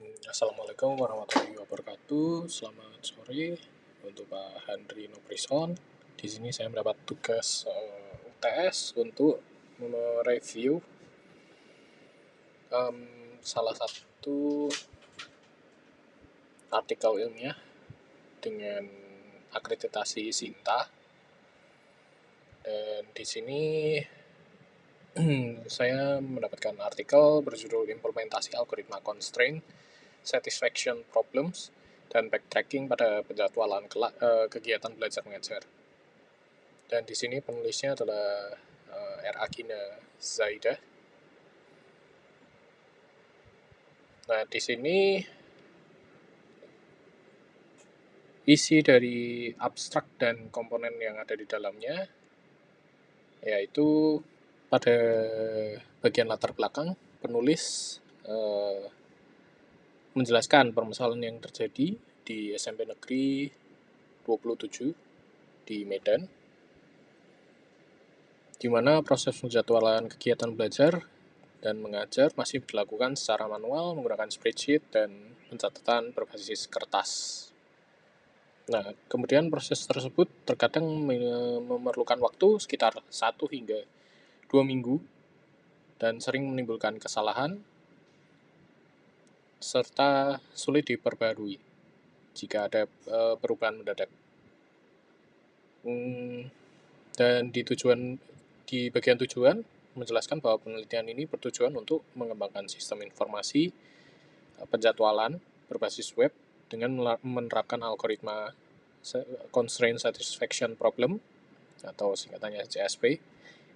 Assalamualaikum warahmatullahi wabarakatuh. Selamat sore untuk Pak Handri Nuprison. Di sini saya mendapat tugas UTS untuk mereview salah satu artikel ilmiah dengan akreditasi SINTA. Dan di sini saya mendapatkan artikel berjudul Implementasi Algoritma Constraint Satisfaction Problems dan Backtracking pada penjadwalan kegiatan belajar mengajar. Dan di sini penulisnya adalah Agina Zaidah. Nah, di sini isi dari abstrak dan komponen yang ada di dalamnya, yaitu pada bagian latar belakang, penulis menjelaskan permasalahan yang terjadi di SMP Negeri 27 di Medan, di mana proses penjadwalan kegiatan belajar dan mengajar masih dilakukan secara manual menggunakan spreadsheet dan pencatatan berbasis kertas. Nah, kemudian proses tersebut terkadang memerlukan waktu sekitar 1 hingga 2 minggu dan sering menimbulkan kesalahan serta sulit diperbarui jika ada perubahan mendadak. Dan di bagian tujuan menjelaskan bahwa penelitian ini bertujuan untuk mengembangkan sistem informasi penjadwalan berbasis web dengan menerapkan algoritma Constraint Satisfaction Problem atau singkatannya CSP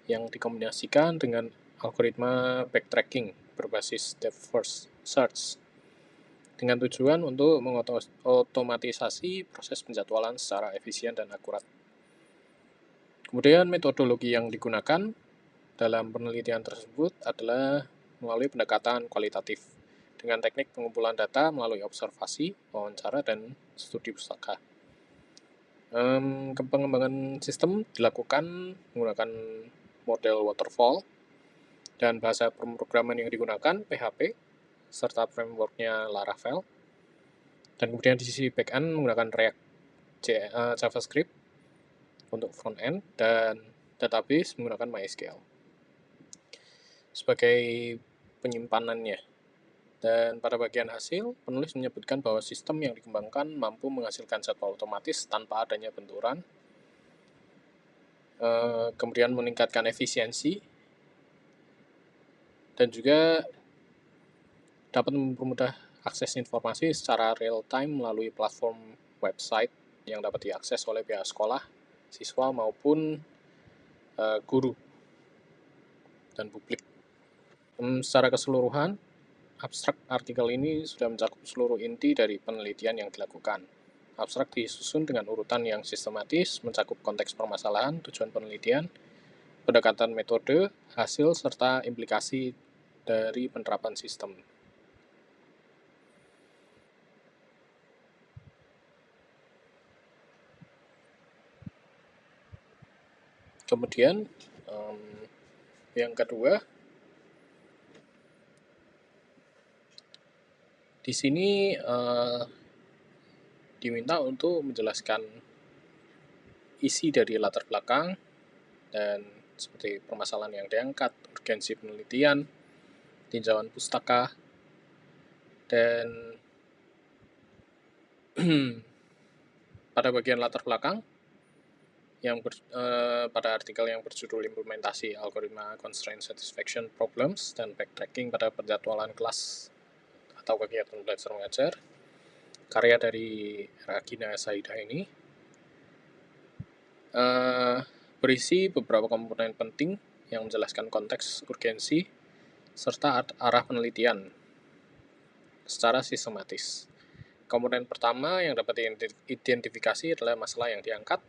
yang dikombinasikan dengan algoritma backtracking berbasis depth first search dengan tujuan untuk mengotomatisasi proses penjadwalan secara efisien dan akurat. Kemudian metodologi yang digunakan dalam penelitian tersebut adalah melalui pendekatan kualitatif dengan teknik pengumpulan data melalui observasi, wawancara, dan studi pustaka. Pengembangan sistem dilakukan menggunakan model waterfall dan bahasa pemrograman yang digunakan PHP serta frameworknya Laravel. Dan kemudian di sisi backend menggunakan React JavaScript untuk frontend dan database menggunakan MySQL sebagai penyimpanannya. Dan pada bagian hasil, penulis menyebutkan bahwa sistem yang dikembangkan mampu menghasilkan jadwal otomatis tanpa adanya benturan, kemudian meningkatkan efisiensi, dan juga dapat mempermudah akses informasi secara real-time melalui platform website yang dapat diakses oleh pihak sekolah, siswa maupun guru dan publik. Secara keseluruhan, abstrak artikel ini sudah mencakup seluruh inti dari penelitian yang dilakukan. Abstrak disusun dengan urutan yang sistematis, mencakup konteks permasalahan, tujuan penelitian, pendekatan metode, hasil, serta implikasi dari penerapan sistem. Kemudian yang kedua, di sini diminta untuk menjelaskan isi dari latar belakang dan seperti permasalahan yang diangkat, urgensi penelitian, tinjauan pustaka, dan pada bagian latar belakang yang pada artikel yang berjudul Implementasi Algoritma Constraint Satisfaction Problems dan Backtracking pada penjadwalan kelas atau kegiatan belajar mengajar, karya dari Agina Zaidah ini berisi beberapa komponen penting yang menjelaskan konteks, urgensi, serta arah penelitian secara sistematis. Komponen pertama yang dapat diidentifikasi adalah masalah yang diangkat,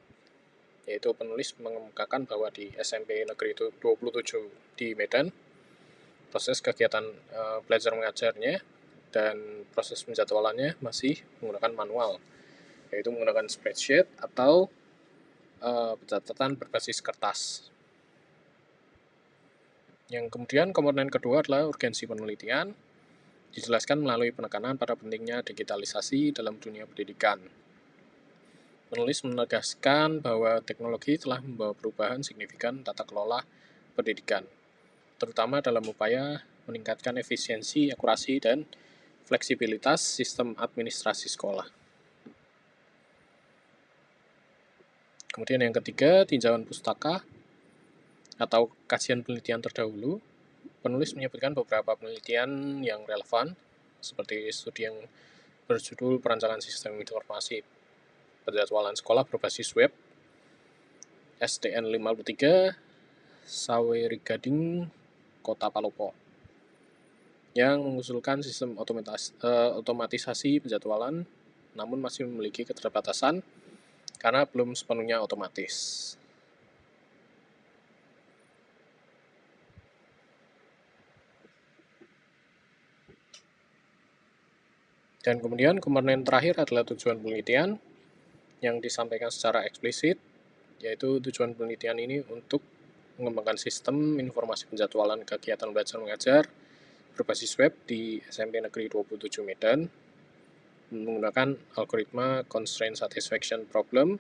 yaitu penulis mengemukakan bahwa di SMP Negeri 27 di Medan, proses kegiatan belajar mengajarnya dan proses penjadwalannya masih menggunakan manual, yaitu menggunakan spreadsheet atau pencatatan berbasis kertas. Yang kemudian komponen kedua adalah urgensi penelitian, Dijelaskan melalui penekanan pada pentingnya digitalisasi dalam dunia pendidikan. Penulis menegaskan bahwa teknologi telah membawa perubahan signifikan tata kelola pendidikan, terutama dalam upaya meningkatkan efisiensi, akurasi, dan fleksibilitas sistem administrasi sekolah. Kemudian yang ketiga, tinjauan pustaka atau kajian penelitian terdahulu. Penulis menyebutkan beberapa penelitian yang relevan, seperti studi yang berjudul Perancangan Sistem Informasi Penjadwalan Sekolah Berbasis Web, SDN 53, Sawerigading, Kota Palopo, yang mengusulkan sistem otomatisasi penjadwalan, namun masih memiliki keterbatasan karena belum sepenuhnya otomatis. Dan kemudian komponen terakhir adalah tujuan penelitian yang disampaikan secara eksplisit, yaitu tujuan penelitian ini untuk mengembangkan sistem informasi penjadwalan kegiatan belajar mengajar berbasis web di SMP Negeri 27 Medan menggunakan algoritma Constraint Satisfaction Problem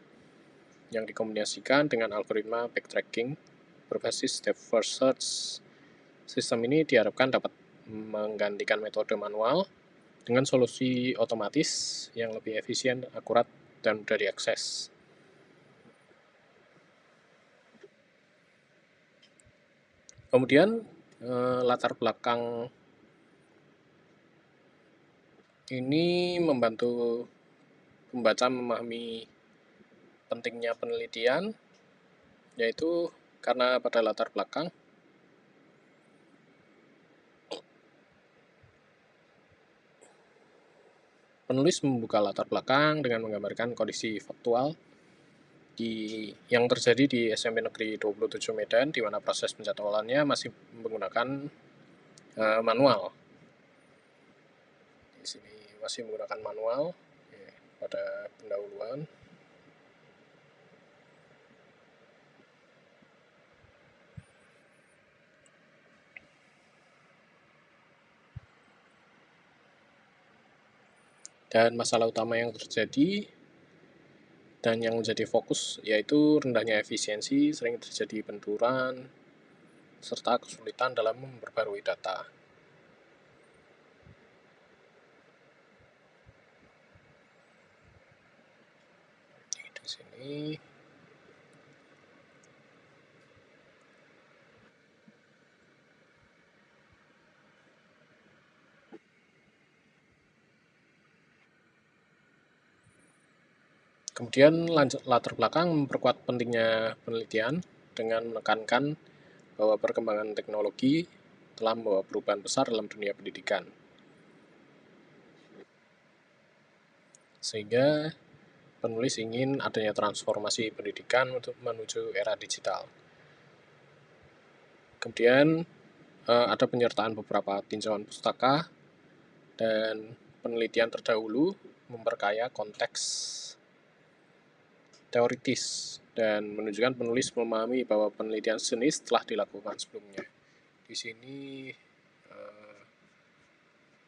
yang dikombinasikan dengan algoritma backtracking berbasis depth first search. Sistem ini diharapkan dapat menggantikan metode manual dengan solusi otomatis yang lebih efisien, akurat, dan mudah diakses. Kemudian latar belakang ini membantu pembaca memahami pentingnya penelitian, yaitu karena pada latar belakang penulis membuka latar belakang dengan menggambarkan kondisi faktual yang terjadi di SMP Negeri 27 Medan, di mana proses penjadwalannya masih menggunakan manual. Di sini masih menggunakan manual pada pendahuluan. Dan masalah utama yang terjadi dan yang menjadi fokus yaitu rendahnya efisiensi, sering terjadi benturan, serta kesulitan dalam memperbarui data. Di sini kemudian latar belakang memperkuat pentingnya penelitian dengan menekankan bahwa perkembangan teknologi telah membawa perubahan besar dalam dunia pendidikan. Sehingga penulis ingin adanya transformasi pendidikan untuk menuju era digital. Kemudian ada penyertaan beberapa tinjauan pustaka dan penelitian terdahulu memperkaya konteks teoritis dan menunjukkan penulis memahami bahwa penelitian sejenis telah dilakukan sebelumnya. Di sini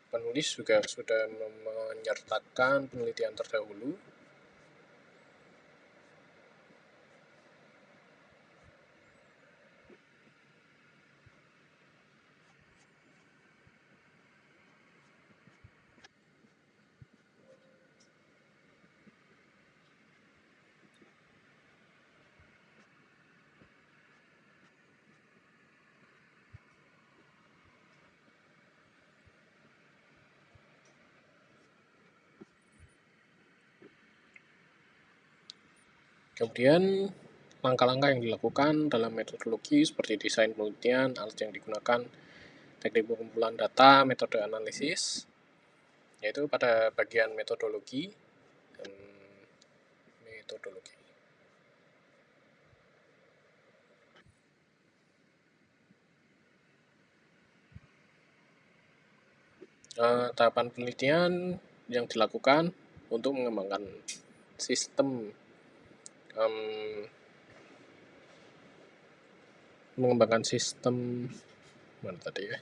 penulis juga sudah menyertakan penelitian terdahulu. Kemudian langkah-langkah yang dilakukan dalam metodologi seperti desain penelitian, alat yang digunakan, teknik pengumpulan data, metode analisis, yaitu pada bagian metodologi. Tahapan penelitian yang dilakukan untuk mengembangkan sistem mana tadi ya?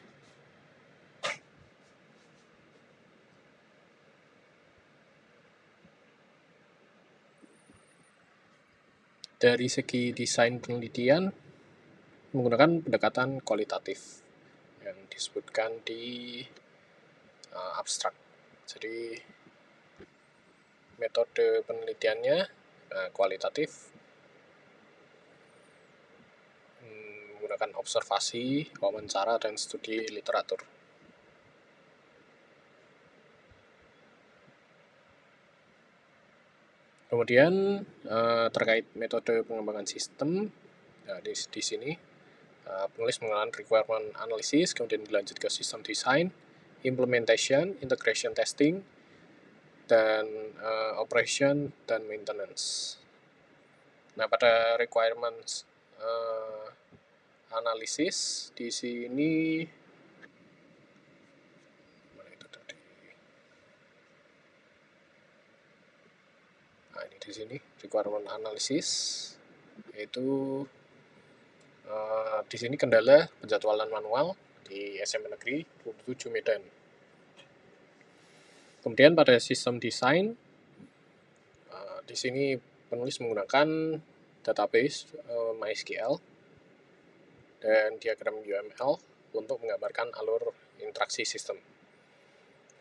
Dari segi desain penelitian menggunakan pendekatan kualitatif yang disebutkan di abstrak. Jadi metode penelitiannya kualitatif, menggunakan observasi, wawancara, dan studi literatur. Kemudian terkait metode pengembangan sistem, di sini penulis menggunakan requirement analysis, kemudian dilanjut ke system design, implementation, integration testing, dan operation dan maintenance. Nah, pada requirements analisis di sini di sini requirement analysis yaitu di sini kendala penjadwalan manual di SMP Negeri 27 Medan. Kemudian pada sistem desain di sini penulis menggunakan database MySQL dan diagram UML untuk menggambarkan alur interaksi sistem.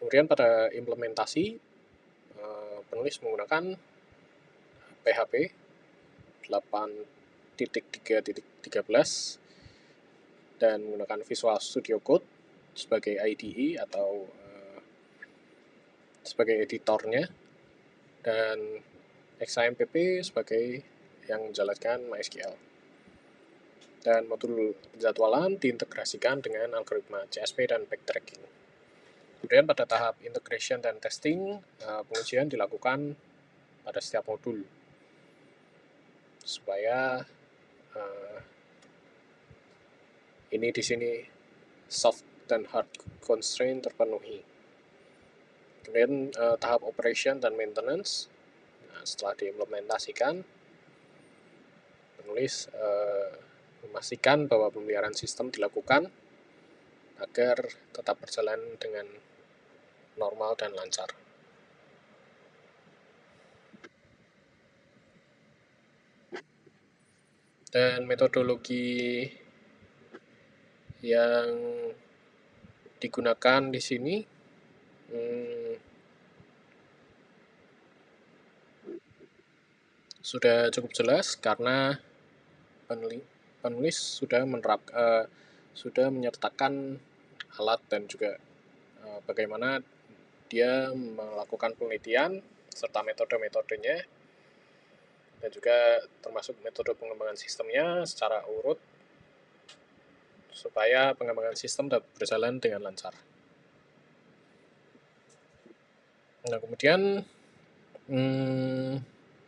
Kemudian pada implementasi penulis menggunakan PHP 8.3.13 dan menggunakan Visual Studio Code sebagai IDE atau sebagai editornya, dan XAMPP sebagai yang menjalankan MySQL. Dan modul penjadwalan diintegrasikan dengan algoritma CSP dan backtracking. Kemudian pada tahap integration dan testing, pengujian dilakukan pada setiap modul supaya ini di sini soft dan hard constraint terpenuhi. Kemudian tahap operation dan maintenance, setelah diimplementasikan, penulis memastikan bahwa pemeliharaan sistem dilakukan agar tetap berjalan dengan normal dan lancar. Dan metodologi yang digunakan di sini sudah cukup jelas karena penulis sudah menyertakan alat dan juga bagaimana dia melakukan penelitian serta metode-metodenya, dan juga termasuk metode pengembangan sistemnya secara urut supaya pengembangan sistem dapat berjalan dengan lancar. Nah, kemudian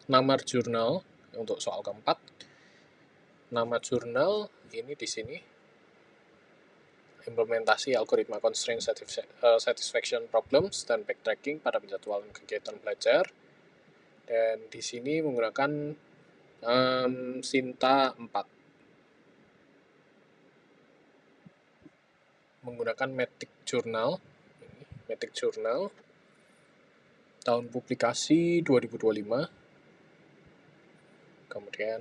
nama jurnal untuk soal keempat. Nama jurnal ini di sini implementasi algoritma constraint satisfaction problems dan backtracking pada penjadwalan kegiatan belajar. Dan di sini menggunakan Sinta 4. Menggunakan Matic Journal, tahun publikasi 2025. Kemudian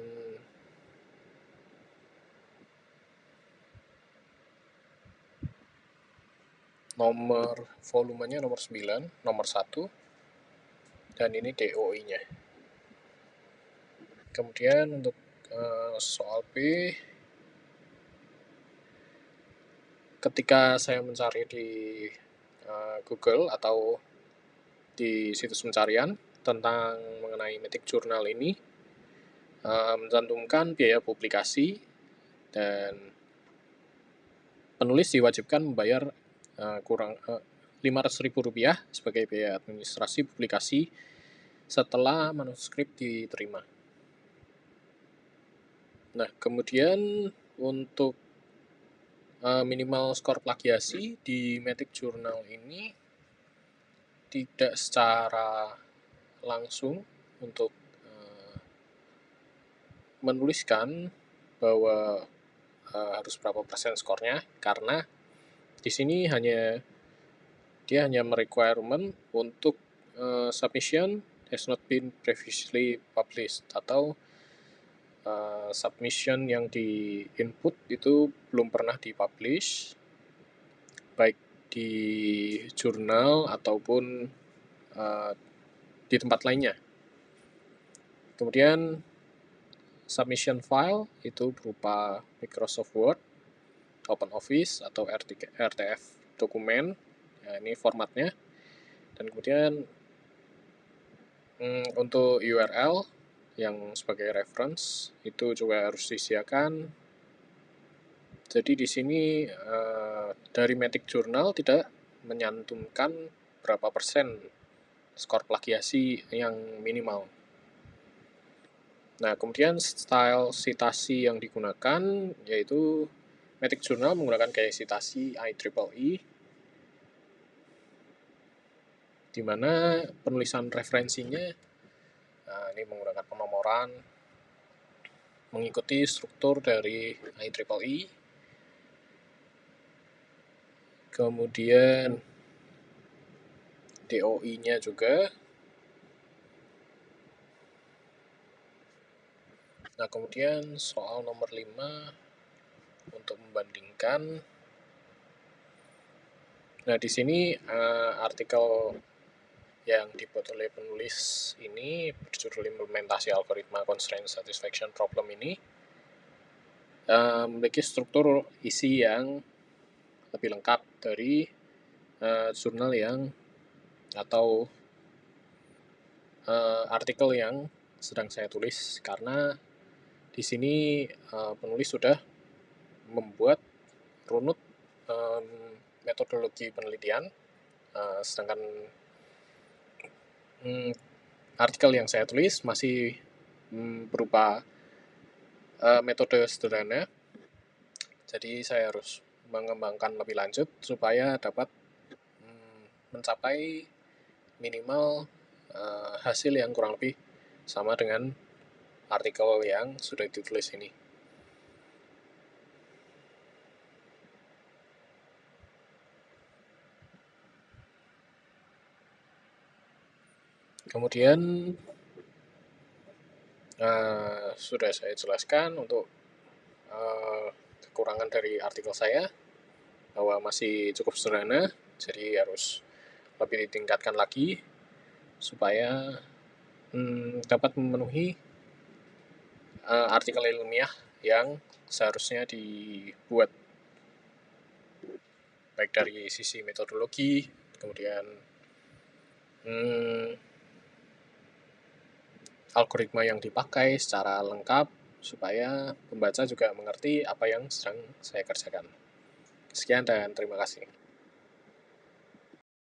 nomor volumenya nomor 9, nomor 1, dan ini DOI-nya. Kemudian untuk soal B, ketika saya mencari di Google atau di situs pencarian tentang mengenai Matic Journal ini, mencantumkan biaya publikasi, dan penulis diwajibkan membayar kurang Rp500.000 sebagai biaya administrasi publikasi setelah manuskrip diterima. Nah, kemudian untuk minimal skor plagiasi di Matic Journal ini tidak secara langsung untuk menuliskan bahwa harus berapa persen skornya, karena di sini dia hanya merequirement untuk submission has not been previously published, atau submission yang di input itu belum pernah dipublish, baik di jurnal ataupun di tempat lainnya. Kemudian submission file itu berupa Microsoft Word, OpenOffice atau RTF dokumen. Ya, ini formatnya. Dan kemudian untuk URL yang sebagai reference itu juga harus disediakan. Jadi di sini dari Matic Journal tidak menyantumkan berapa persen skor plagiasi yang minimal. Nah, kemudian style citasi yang digunakan yaitu Matic Journal menggunakan gaya citasi IEEE, di mana penulisan referensinya ini menggunakan penomoran mengikuti struktur dari IEEE. Kemudian DOI-nya juga. Nah, kemudian soal nomor 5 untuk membandingkan. Nah, di sini artikel yang dibuat oleh penulis ini berjudul implementasi algoritma constraint satisfaction problem ini memiliki struktur isi yang lebih lengkap dari jurnal yang atau artikel yang sedang saya tulis, karena di sini penulis sudah membuat runut metodologi penelitian, sedangkan artikel yang saya tulis masih berupa metode sederhana. Jadi saya harus mengembangkan lebih lanjut supaya dapat mencapai minimal hasil yang kurang lebih sama dengan artikel yang sudah ditulis ini. Kemudian sudah saya jelaskan untuk kekurangan dari artikel saya, bahwa masih cukup sederhana, jadi harus lebih ditingkatkan lagi supaya dapat memenuhi artikel ilmiah yang seharusnya dibuat, baik dari sisi metodologi, kemudian algoritma yang dipakai secara lengkap, supaya pembaca juga mengerti apa yang sedang saya kerjakan. Sekian dan terima kasih.